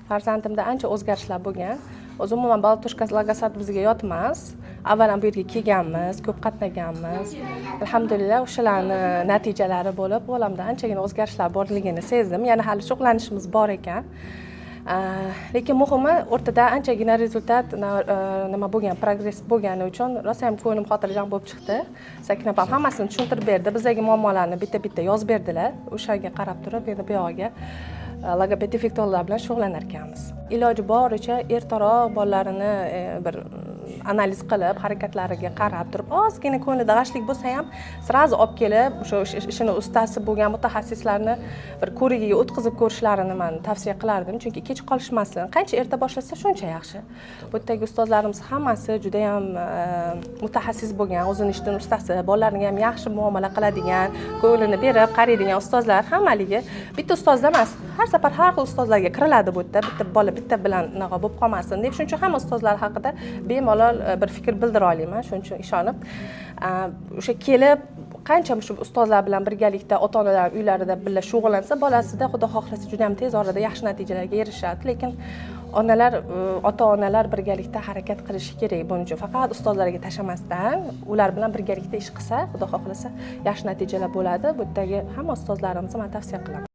farzandimda ancha o'zgarishlar bo'lgan. O'zi umuman Baltushka Logosad bizga yot emas. Avval ham bu yerga kelganmiz, ko'p qatnaganmiz. Alhamdulillah, o'shalarning natijalari bo'lib, olamda anchagina o'zgarishlar borligini sezdim. Yana hali shug'ullanishimiz bor ekan. Lekin muhimi o'rtada anchagina rezultat nima bo'lgan, progress bo'lgani uchun rosa ham ko'nglim xotirjam bo'lib chiqdi. Sakin opam hammasini tushuntirib berdi. Bizdagi muammolarni bitta-bitta yozib berdilar. O'shaga qarab turib, endi bu yog'iga logoped defektologlar bilan shug'ullanar ekanmiz. Iloji boricha ertaroq bolalarini bir analiz qilib, harakatlariga qarab turib, ozgina ko'nglida g'ashlik bo'lsa ham srazi olib kelib, o'sha ishini ustasi bo'lgan mutaxassislarni bir ko'rigiga o'tkazib ko'rishlarini men tavsiya qilardim, chunki kech qolishmasin. Qancha erta boshlasa, shuncha yaxshi. Bu yerdagi ustozlarimiz hammasi juda ham mutaxassis bo'lgan, o'zini ishining ustasi, bolalarga ham yaxshi muomala qiladigan, ko'nglini berib qaraydigan ustozlar hammaligi bitta ustozda emas, har safar har xil ustozlarga kiriladi bu yerda. Bitta bola bitta bilan naqa bo'lib qolmasin deb, shuning uchun hamma ustozlar haqida bemalol bir fikr bildira olaman. Shuning uchun ishonib, o'sha kelib qancha shu ustozlar bilan birgalikda ota-onalar uylarida birga shug'ullansa, bolasida xudo xohlasa juda ham tez orada yaxshi natijalarga erishadi. Lekin ota-onalar birgalikda harakat qilishi kerak. Buning uchun faqat ustozlarga tashlamasdan, ular bilan birgalikda ish qilsa, xudo xohlasa yaxshi natijalar bo'ladi. Bu yerdagi hamma ustozlarimizni men tavsiya qilaman.